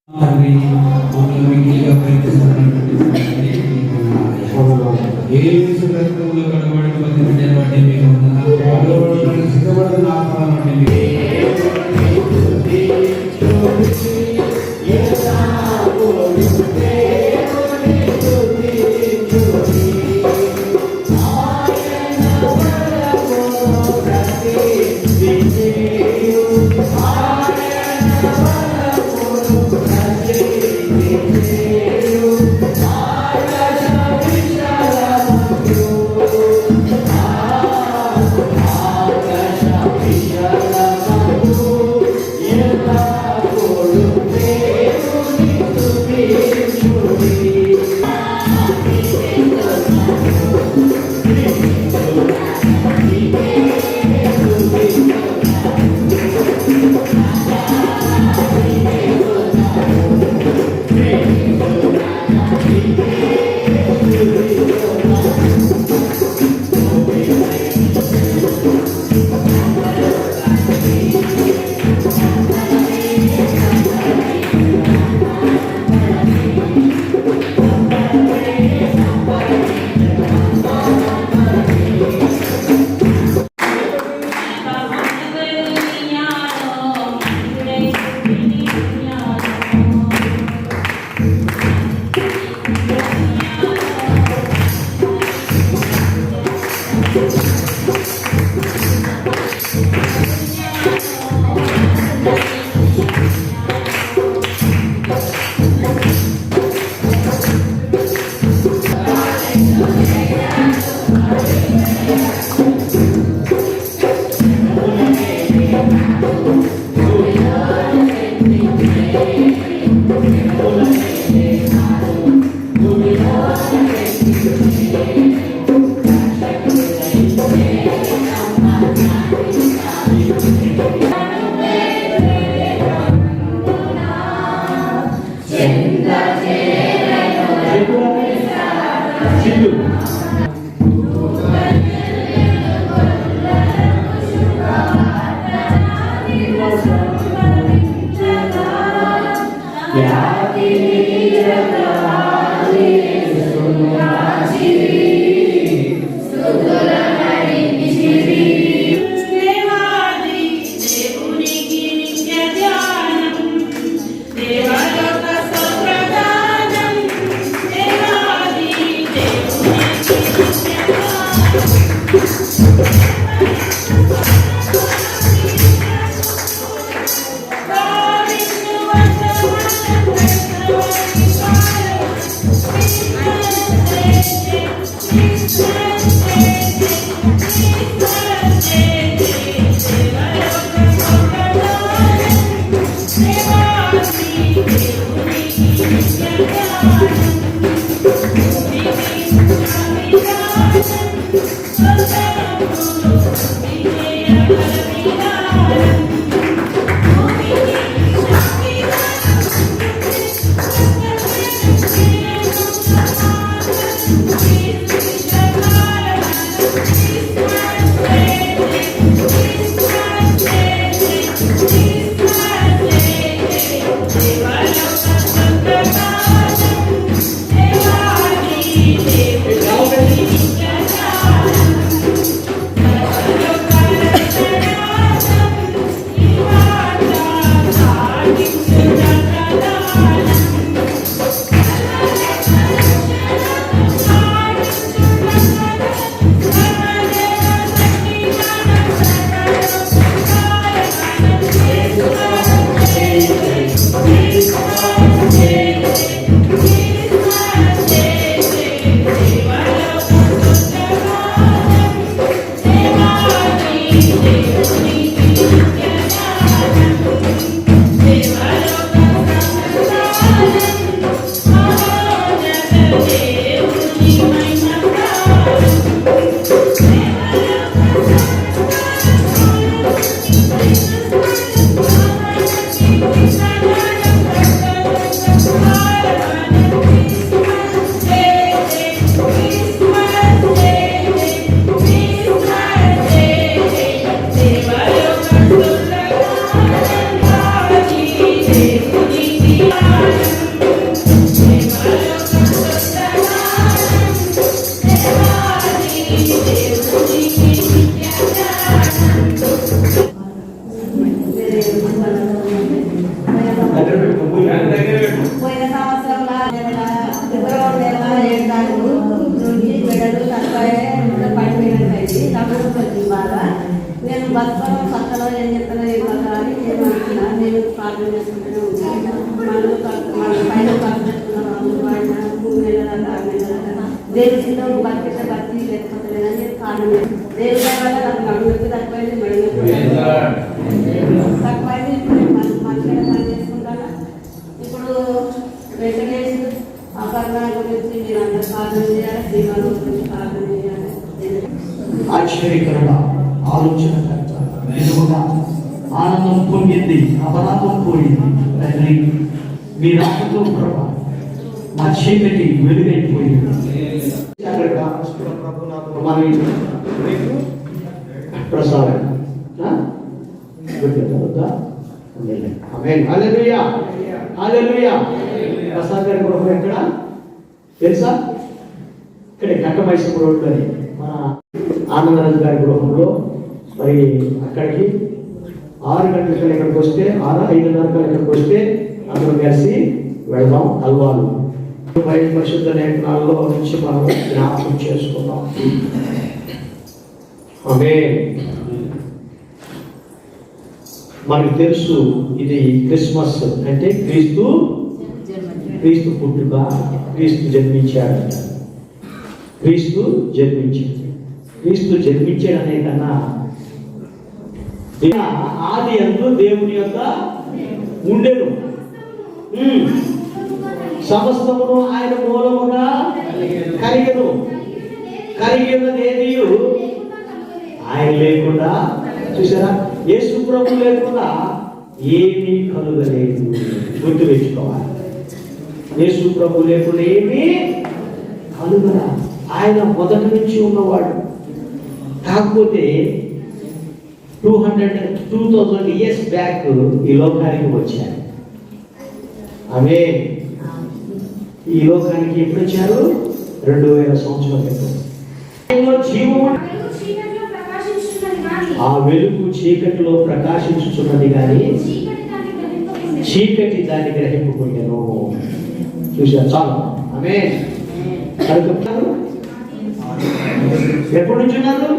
తండ్రి మమ్మల్ని మిగిలిగా ప్రయత్నిస్తున్నటువంటి ఏ రక్తంలో కనబడిన బట్టి మీకు సిద్ధపడిన ఆత్మ బట్టి పక్కన ఏం చెప్తానో ఏం కదా అని నేను అనుకున్నా. నేను ప్రార్థన చేసుకుంటూనే ఉంటాను. మన పైన ఖర్చు పెట్టుకున్న వాళ్ళు ఆయన 3 నెలల దాకా 6 నెలల దాకా దేవుడి చిత్తం బతికితే బతికి లేకపోతే లేదని కారణం. దేవుడి వల్ల నాకు నడుముకి తక్కువైంది, మెడలకు తక్కువైంది. ఇప్పుడు నేను మంచిగా పని చేసుకుంటాను. ఇప్పుడు వెంకటేష్ అపర్ణ గురించి మీరు అందరూ ప్రార్థన చేయాలి, శ్రీవారి గురించి ప్రార్థన చేయాలి. ఆశ్చర్యకరణ ఆలోచనకర్త నిజముగా ఆనందం పొందింది, అపరాధం పోయింది. తండ్రి మీ రాకతో ప్రభా మా చీకటి వెలుగైపోయింది. ప్రసాదం ప్రసాద్ గారి గృహం ఎక్కడ తెలుసా? ఇక్కడ కట్టమైసూరు రోడ్లోని మన ఆనందరాజు గారి గృహంలో. మరి అక్కడికి 6 గంటలకు ఇక్కడికి వస్తే 5:30 ఇక్కడికి వస్తే అందరం కలిసి వెళ్దాం. అల్వాలు పరిశుద్ధ లేఖనాల్లో నుంచి మనం జ్ఞాపకం చేసుకుందాం. మనకు తెలుసు ఇది క్రిస్మస్ అంటే క్రీస్తు పుట్టుక, క్రీస్తు జన్మించాడు. క్రీస్తు జన్మించాడనే కన్నా ఆది అందు దేవుని యొక్క ఉండెను, సమస్తమును ఆయన మూలముగా కలిగినదేది ఆయన లేకుండా. చూసారా, యేసు ప్రభు లేకుండా ఏమీ కలుగలేదు. గుర్తు పెట్టుకోవాలి, యేసు ప్రభు లేకుండా ఏమీ కలుగరా. ఆయన మొదటి నుంచి ఉన్నవాడు. కాకపోతే 2000 years బ్యాక్ ఈ లోకానికి వచ్చారు. ఆమె ఈ లోకానికి ఎప్పుడు వచ్చారు? 2000 సంవత్సరాల క్రితం. ఆ వెలుగు చీకటిలో ప్రకాశించుచున్నది కానీ చీకటి దాన్ని గ్రహింపుకుంటాను. చూసారు చాలు. ఆమె ఎప్పటి నుంచి ఉన్నారు?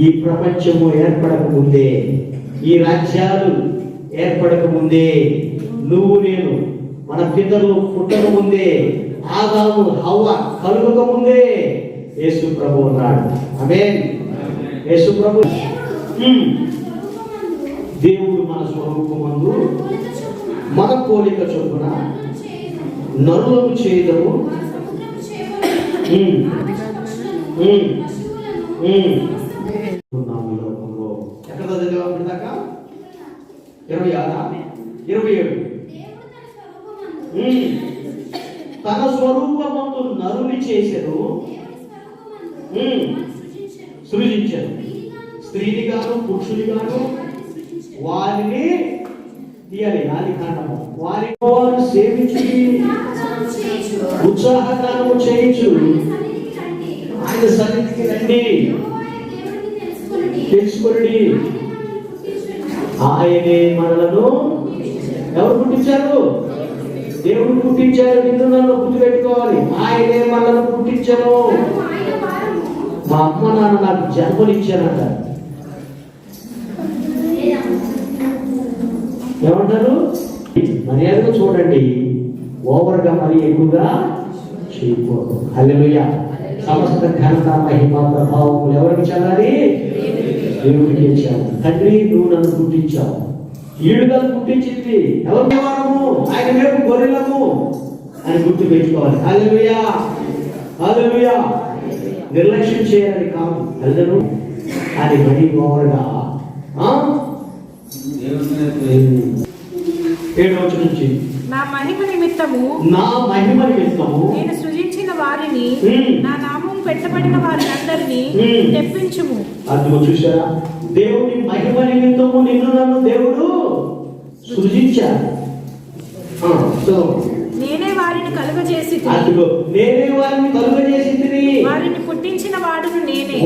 ఈ ప్రపంచము ఏర్పడక ముందే, ఈ రాజ్యాలు ఏర్పడక ముందే, నువ్వు నేను మన పితరులు పుట్టక ముందే, ఆదాము హవ్వ కలుగక ముందే యేసు ప్రభు ఉన్నాడు. ఆమేన్. యేసు ప్రభు దేవుడు మన స్వరూపమందు మన పోలిక చొప్పున నరులను చేయదము. ఎక్కడ చదివాము దాకా? 27. తన స్వరూపమందు నరుని చేశారు, సృజించారు. స్త్రీని గాను పురుషుని గాను వారిని తీయాలి. ఆది కాండము. వారిని సేవించి ఉత్సాహగానము చేయించు, ఆయన సన్నిధికి రండి, తెలుసుకొని ఆయనే మనలను ఎవరు పుట్టించారు? దేవుడు పుట్టించారు. నిన్ను నన్ను గుర్తుపెట్టుకోవాలి. ఆయనే మనలను పుట్టించారు. మా అమ్మ నాన్న నాకు జన్మనిచ్చారంట. ఏమంటారు? మర్యాదగా చూడండి, ఓవర్గా మరి ఎక్కువగా చేయకూడదు. హల్లెలూయా. సమస్త ఘనత మహిమ ప్రభావములు ఎవరికి చెందాలి? దేవుడికి ఇచ్చావు. తండ్రి, నువ్వు నన్ను పుట్టించావు. ఈడుగా పుట్టించింది ఎవరి వారము? ఆయన మేము గొర్రెలము అని గుర్తు పెట్టుకోవాలి. హల్లెలూయా, హల్లెలూయా. నిర్లక్ష్యం చేయాలని కాదు, అందరూ అది మరీ ఓవర్గా. 7వ నుంచి నా మహిమ నిమిత్తము నేను సృజించిన వారిని, నా నామం పెట్టబడిన వారిని అందరినీ తెప్పించుము. అందుకు చూసారా, దేవుని మహిమ నిమిత్తము నిన్ను నన్ను దేవుడు సృజించాడు. నేనే వారిని కలుగజేసి వారిని పుట్టించిన వాడును నేనే.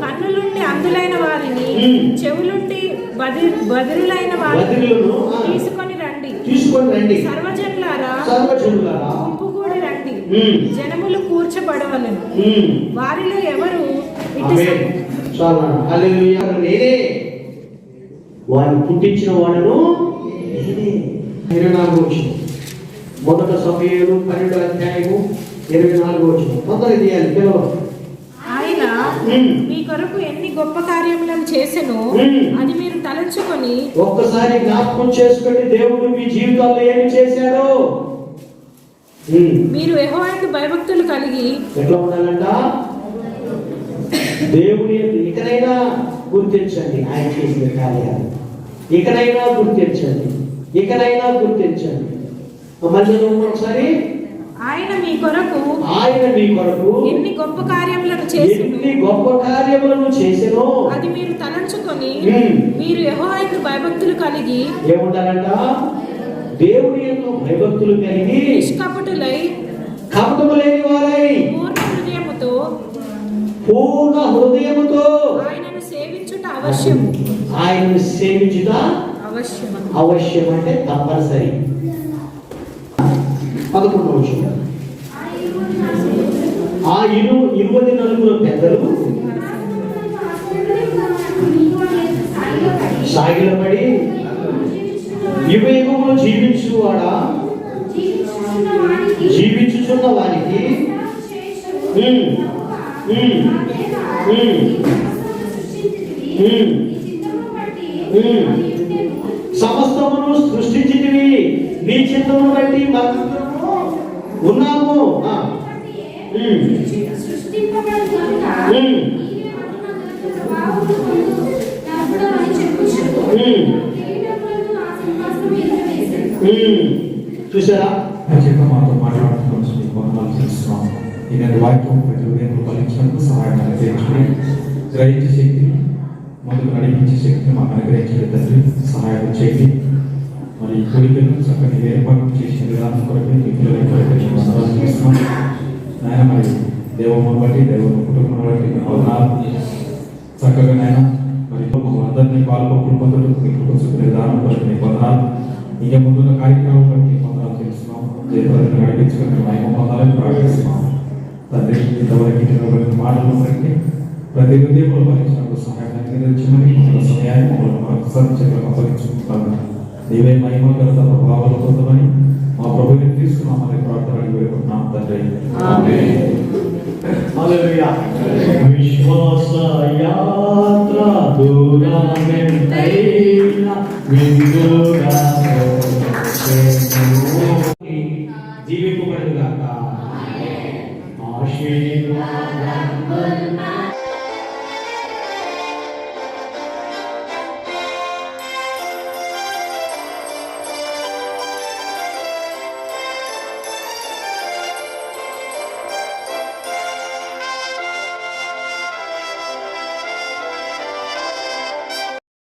కన్నులుండి అందులైన వారిని, చెవులుండి బదిరులైన వారిని తీసుకొని రండి. సర్వజనులారా గుంపు కూడి రండి. జనములు కూర్చబడవలను. వారిలో ఎవరు ఆమేన్. చాలా హల్లెలూయా. నేనే వారిని పుట్టించిన వాడను నేనే. 24 వచనం. మొదట సమూయేలు 12వ అధ్యాయము 24వ వచనం. తొందరగా తీయాలి పిల్లలు. ఆయన మీ కొరకు ఎన్ని గొప్ప కార్యములను చేసెను అది మీరు తలంచుకొని ఒక్కసారి జ్ఞాపకం చేసుకోండి, దేవుడు మీ జీవితాల్లో ఏమి చేశాడో. మీరు యెహోవాకు భయభక్తులు కలిగి ఎట్లా ఉండాలంట? దేవుని ఇకనైనా గుర్తించండి ఆయన చేసిన కార్యాలు, ఇకనైనా గుర్తించండి, ఇకనైనా గుర్తించండి. మళ్ళీ ఒకసారి ఆయన మీ కొరకు ఎన్ని గొప్ప కార్యములను చేసెను చేసెనో అది మీరు తలంచుకొని మీరు యెహోవాకు భయభక్తులు కలిగి ఏముండాలంట? దేవుని యందు భయభక్తులు కలిగి నిష్కపటులై కపటము లేని వారై పూర్ణ హృదయముతో ఆయనను సేవించుట అవశ్యం అంటే తప్పనిసరి. 11వ వచనం. ఆ 24 పెద్దలు సాగిలపడి యుగయుగములు జీవించుచున్న వారికి సమస్తమును సృష్టించితివి, నీ చిత్తమును బట్టి ఉన్నాము. చూసారా? మాతో మాట్లాడుతున్నాం. తెలుస్తున్నాం. ఈనాటి వాక్యం ప్రతి ఉదయం ఫలించినందుకు సహాయం అనుగ్రహించుకుని గ్రహించే శక్తి, మొదలు నడిపించే శక్తిని మాకు అనుగ్రహించే తండ్రి సహాయం చేయండి. మరి ఈ కోరికలను చక్కని ఏర్పాటు చేసిన విధానం కొరకు మీ పిల్లల కొరకు చేస్తున్నాం నాయన. మరి దేవమ్మను బట్టి దేవమ్మ కుటుంబం బట్టి అవనాలు చక్కగా నాయన మరి అందరినీ పాల్గొప్పుడు పొందడం మీకు చూపిన విధానం కొరకు మీ పొందనాలు. ఇక ముందున్న కార్యక్రమం బట్టి మీ పొందాలు తెలుస్తున్నాం. జయప్రదను నడిపించుకుని మేము పొందాలని ప్రార్థిస్తున్నాం తండ్రి. ఇంతవరకు ఇటువంటి మాటలు బట్టి ప్రతి ఉదయంలో భరించినప్పుడు సహాయాన్ని అందించమని సమయాన్ని మమ్మల్ని అప్పగించుకుంటాను. నీవే మహిమ ఘనత ప్రభావాలు పొందమని మా ప్రభువుని తీసుకున్నామని ప్రార్థన వేడుకుంటున్నాం తండ్రి. హల్లెలూయా. విశ్వాస యాత్ర దూరమెంతైనా జీవింపబడుగాక. ఆశీర్వాదం